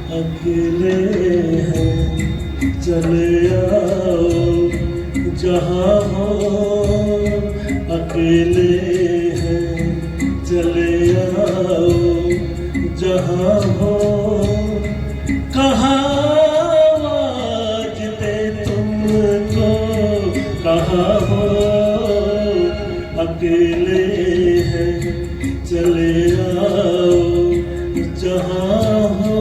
अकेले हैं चले आओ जहाँ हो, अकेले हैं चले आओ जहाँ हो, कहाँ आवाज दे तुमको, कहाँ हो, अकेले हैं चले आओ जहाँ हो।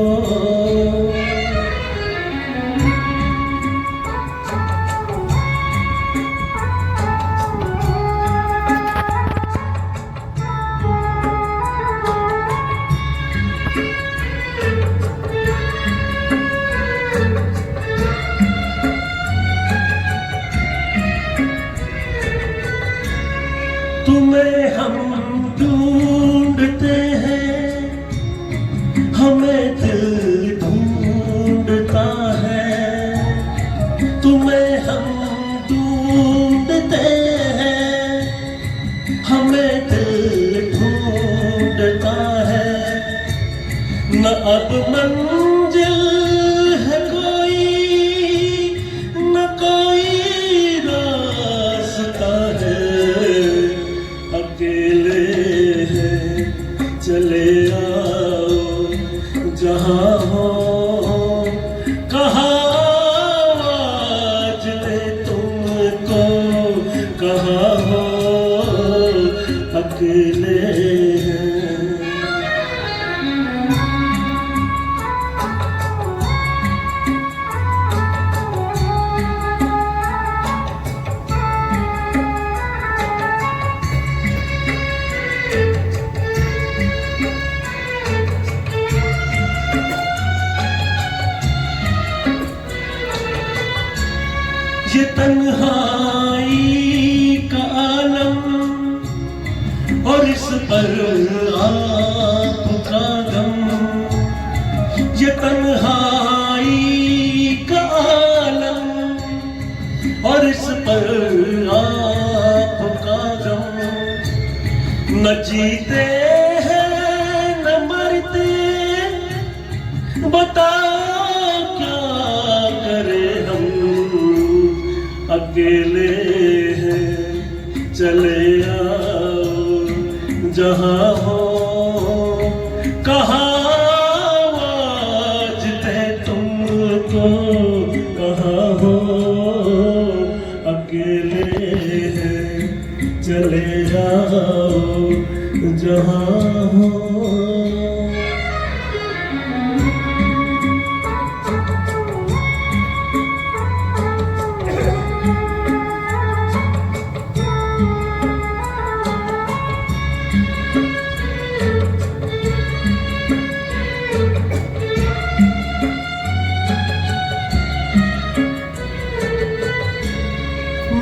तुम्हें हम ढूंढते हैं, हमें दिल ढूंढता है। तुम्हें हम ढूंढते हैं, हमें दिल ढूंढता है। न अब मंजिल है कोई, न कोई रास्ता है। अकेले हैं चले आओ जहाँ हो, कहाँ आवाज दे तुमको, कहाँ हो, अकेले हैं। ये तन्हाई का आलम और इस पर आपका गम, ये तन्हाई का आलम और इस पर आपका गम। न जीते हैं न मरते, बताओ क्या करें हम। अकेले हैं चले आओ जहाँ हो, कहाँ आवाज दे तुमको, कहाँ हो, अकेले हैं चले आओ जहाँ हो।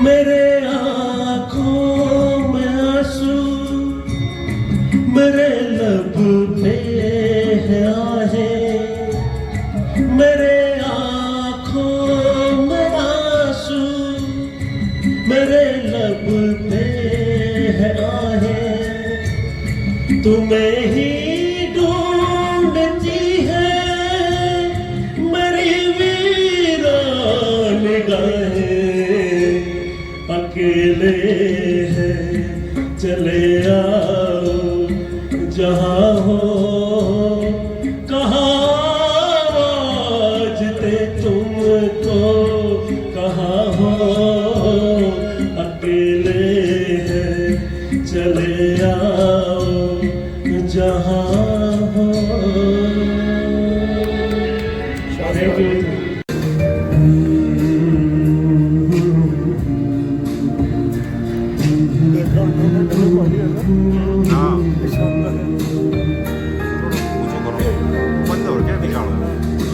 मेरे आँखों में आंसू, मेरे लब पे है आहें। मेरे आँखों में आंसू, मेरे लब पे है आहें। तुम्हें ही ढूंढती है मेरी वीरान निगाहें। अकेले हैं चले आओ जहाँ हो, कहाँ आवाज दे तुमको, कहाँ हो, अकेले हैं चले आओ जहाँ हो।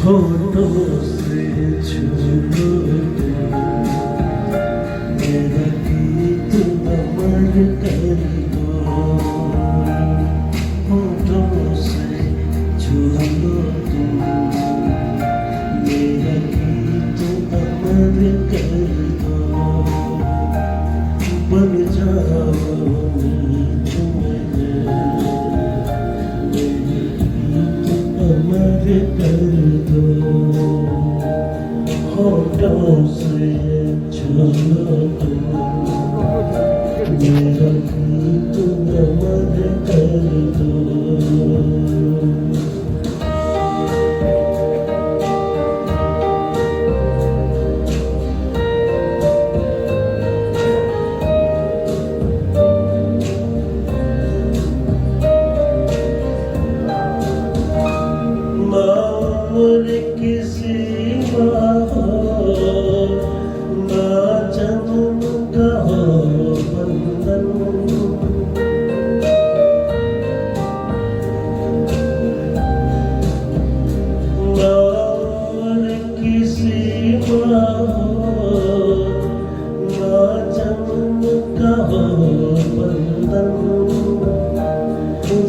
होठों से छू लो मेरा गीत अमर कर दो। होठों से छू लो तुम मेरा गीत अमर कर दो। बन जाओ मीत मेरे गीत अमर कर दो, होठों से छू लो मेरा गीत नमन कर दो। उम्र किसी हो ना जन्म का हो बंधन, ना उम्र किसी हो ना जन्म का हो बंधन।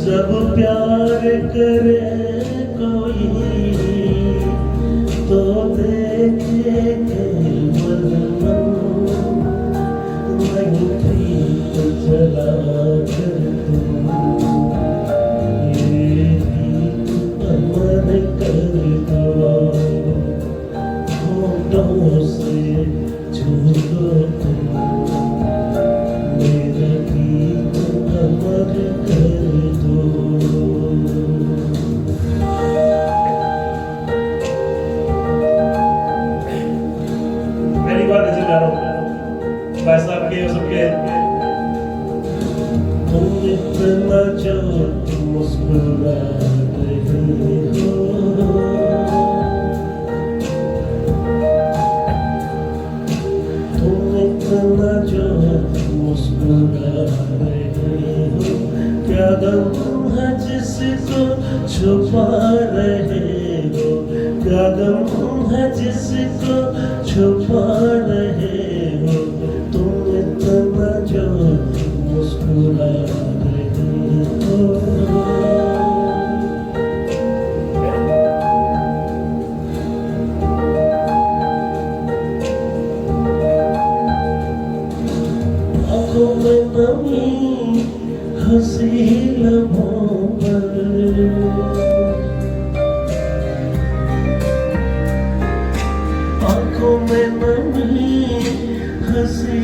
जब प्यार करे कोई तो देखे केवल मन, नहीं प्रीत जला कर तुम ये गीत अमर कर दो, होठों से छू लो तुम मेरा गीत अमर कर दो। भाई साहब के सबके तुम इतना जो मुस्कुरा रहे हो, तुम इतना जो मुस्कुरा रहे हो, क्या गम है जिसको छुपा रहे हो, क्या गम है जिसको छुपा रहे हो, तुम इतना जो मुस्कुरा रहे हो। आँखों में नमी हंसी लबों पर, आँखों में नमी हंसी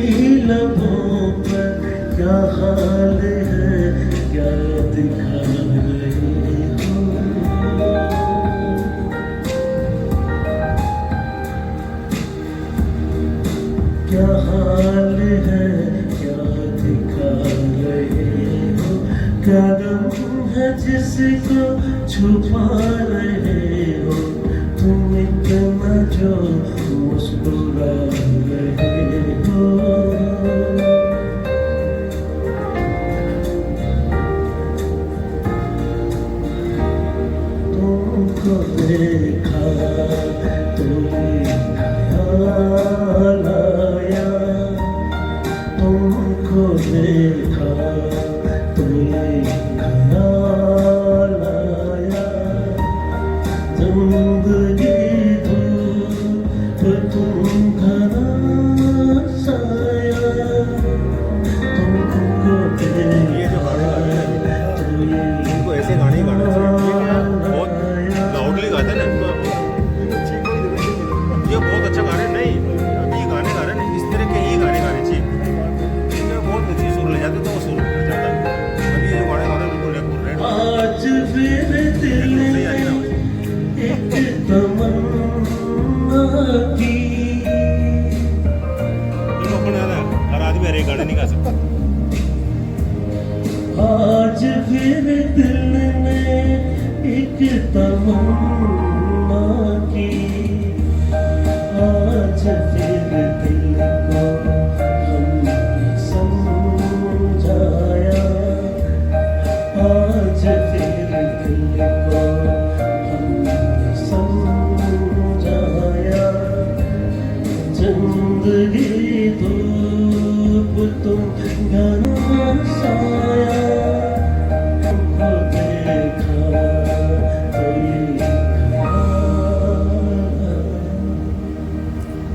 लबों पर, क्या हाल है क्या दिखा रहे हो, क्या हाल है क्या दिखा रहे हो, क्या गम है जिसको छुपा रहे हो, तुम इतना जो मुस्कुरा रहे हो। तुमको देखा तो ये ख्याल आया, तुमको देखा तो ये ख्याल आया, जिंदगी धूप तुम घना साया, तुमको देखा तो ये इनको ऐसे गाने गाना चाहिए, बहुत लाउडली गाते हैं ना, ये बहुत अच्छा गा रहे नहीं, अभी गाने गा रहे हैं इस तरह के ही गाने गाने चाहिए, इनमें बहुत ऊंची सुर ले जाते तो वो सुर उठ जाता है, अभी ये गाने गा रहे बिल्कुल नहीं बोल रहे। आज फिर दिल में एक तमन्ना की, इनको अपने याद है हर आदमी हर एक गाने नहीं गा सकता। आज फिर दिल में एक तमन्ना की, आज फिर दिल को हमने समझाया, आज फिर दिल को हमने समझाया, जिंदगी धूप तुम घना साया, तुमको देखा तो ये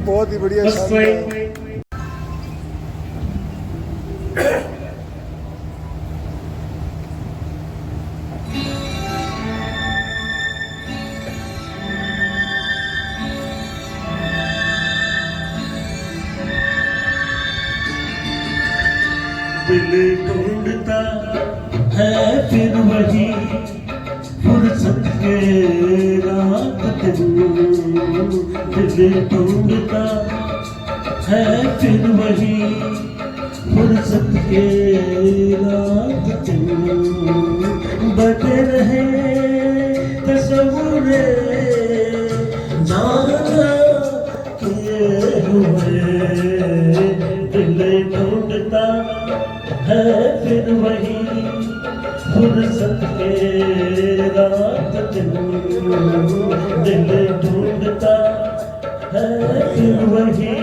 बहुत ही बढ़िया बस शानदार। वही दिल ढूंढता है फिर वही फुर्सत के रात दिन, दिल ढूंढता है फिर वही फुर्सत के रात दिन, बटे रहे तस्वुरे जाना किए हुए, दिल ढूंढता है फिर वही फुर्सत के रात दिन, दिल ढूंढता है फिर वही।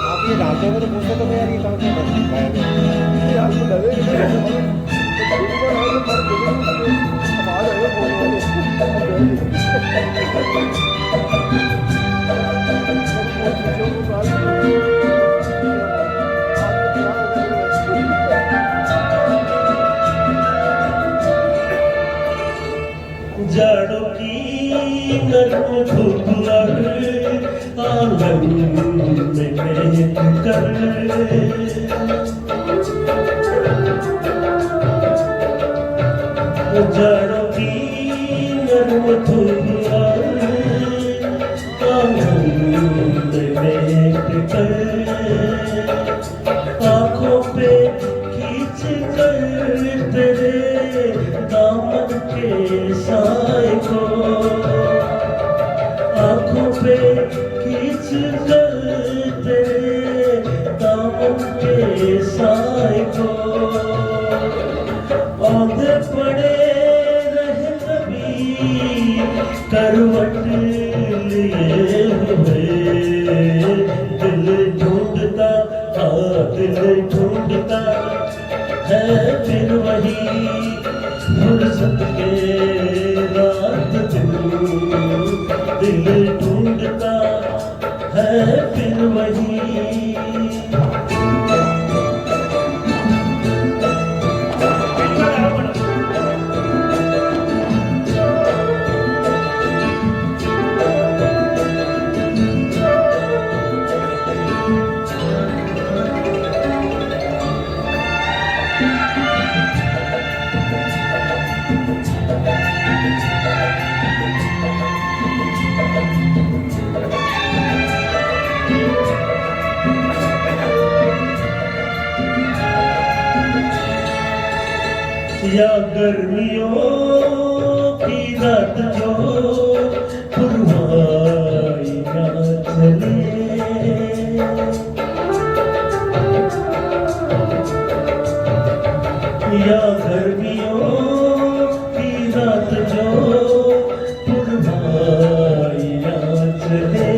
आप ये डालते हो तो पूछते तो मैं यार ये कहाँ से ये आपको लगेगा जाड़ों की नरम धूप आंगन में बैठ कर, जाड़ों की नरम धूप आंगन में बैठ कर, आँखों पे खींच कर तेरे दामन के साए को, आँखों पे खींच कर तेरे दामन के साए को, औंधे पड़े रहे कभी करवट लिए हुए, दिल ढूंढता दिल ढूंढता है फिर वही फुर्सत के रात दिन, दिल ढूंढता है फिर वही। या गर्मियों की रात जो पुरवाई ना चले, या गर्मियों की रात जो पुरवाई ना चले,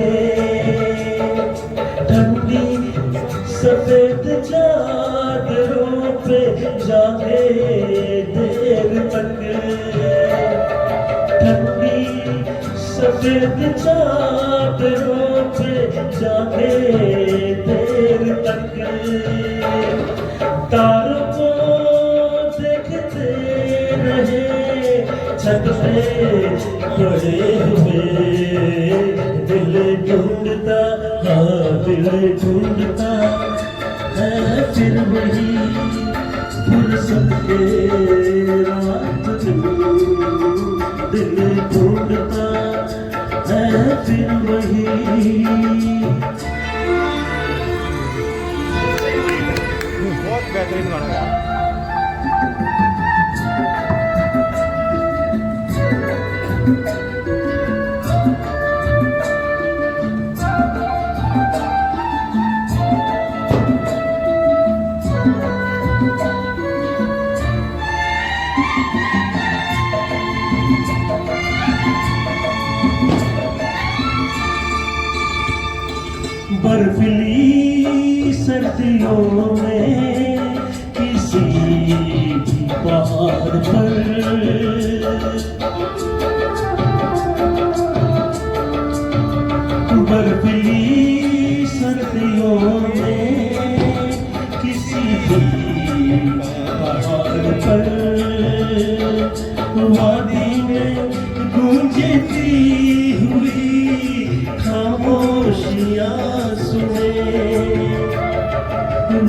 ठंडी सफेद चादरों पे जागे देर तक, ठंडी सफेद चादरों पे जागे देर तक, तारों को देखते रहे छत पे पड़े हुए, दिल ढूंढता दिल ढूंढता है फिर वही फुर्सत के रात दिन, दिल ढूंढता है फिर वही। बहुत बेहतरीन गाना है। बर्फीली सर्दियों में किसी भी पहाड़ पर, बर्फीली सर्दियों में किसी भी पहाड़ पर, वादी में गूंजती हुई खामोशियां सुने,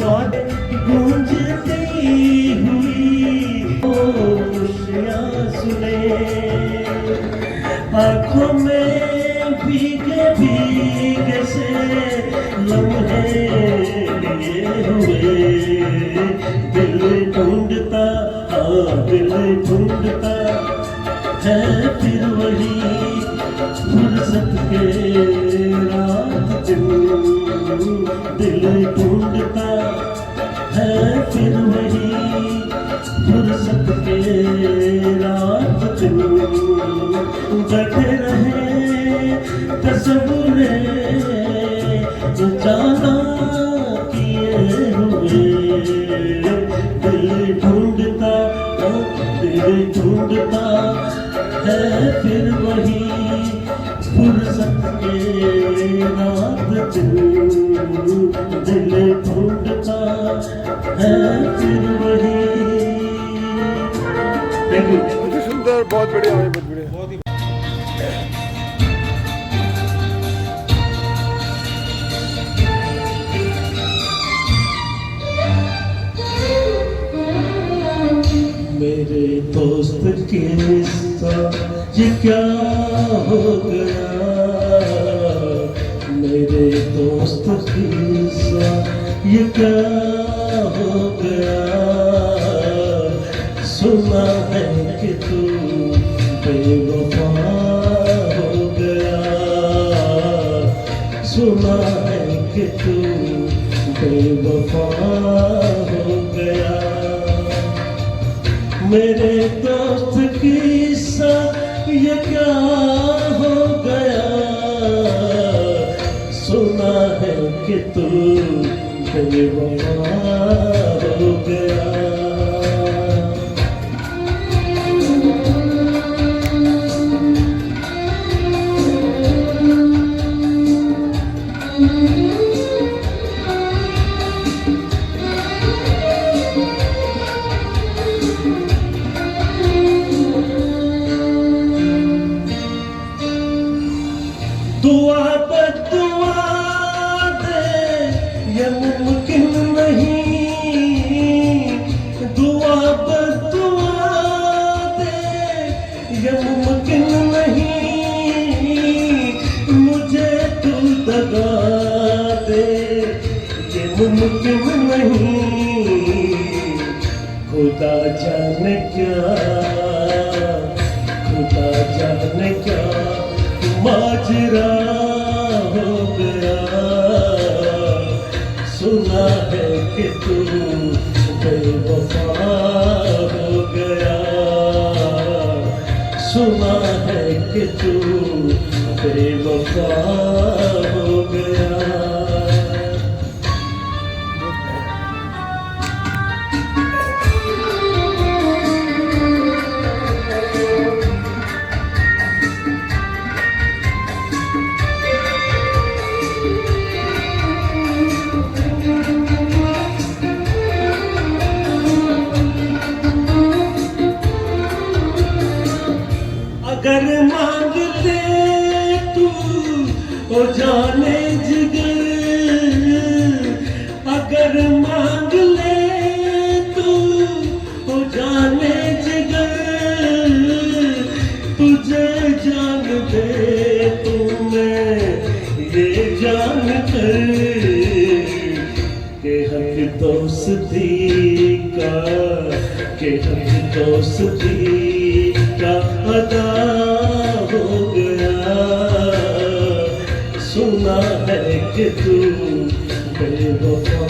बात गूंजती हुई खामोशियां सुने, आँखों में भीगे भीगे से लम्हे लिए हुए, दिल ढूंढता दिल ढूंढता है फिर वही फुर्सत के रात दिन, दिल ढूंढता है फिर वही फुर्सत के रात दिन, बैठे रहे तस्वीरे जाना किए हुए, दिल ढूंढता है फिर वही फुर्सत के रात दिन, दिल ढूंढता है फिर वही। Thank you. बहुत सुंदर, बहुत बढ़िया भाई, बहुत बढ़िया। बहुत ही मेरे दोस्त के साथ ये क्या हो गया, मेरे दोस्त के साथ ये क्या हो गया, सुना है कि तू बेवफा हो गया, सुना है कि तू बेवफा हो गया, मेरे दोस्त की साथ ये क्या हो गया, सुना है कि तू बेवफा हो गया। दुआ बदुआ दे ये मुमकिन नहीं, दुआ बदुआ दे ये मुमकिन नहीं, मुझे तू दगा दे ये मुमकिन नहीं, खुदा जाने क्या, खुदा जाने क्या माजरा हो गया, सुना है कि तू बेवफा हो गया, सुना है कि तू बेवफा हो गया। अगर मांग ले तू ओ जाने जिगर, अगर मांग ले तू ओ जाने जिगर, तुझे जान दे तूने ये जान कर के हक दोस्ती का, के हक दोस्ती का अदा हो गया, सुना है कि तू बेवफा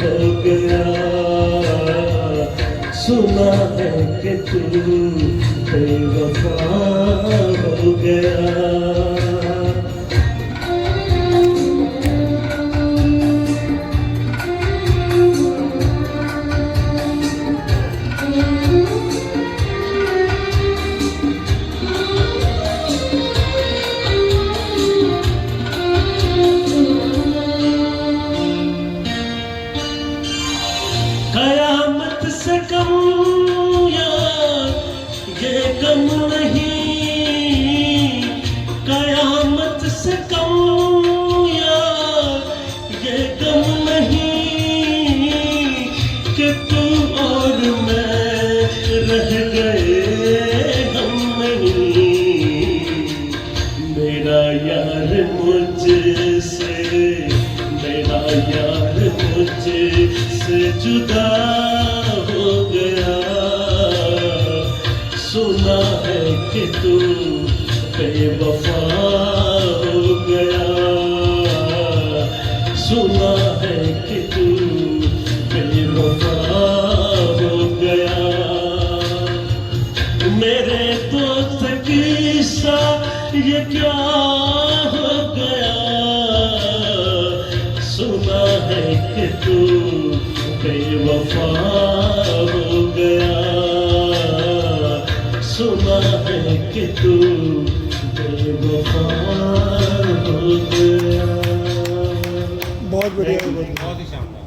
हो गया, सुना है कि तू बेवफा हो गया। कयामत से कम या ये कम नहीं, गम नहीं कि तू और मैं रह गए हम नहीं। मेरा यार मुझसे, मेरा यार मुझसे जुदा हो गया। सुना है कि तू बेवफा हो गया। सुना है कि तू बेवफा हो गया। मेरे दोस्त की सा ये क्या हो गया। सुना है कि तू बेवफा हो गया। सुना है कि तू बेवफा हो गया। बहुत बढ़िया, बहुत बढ़िया। बहुत ही शानदार।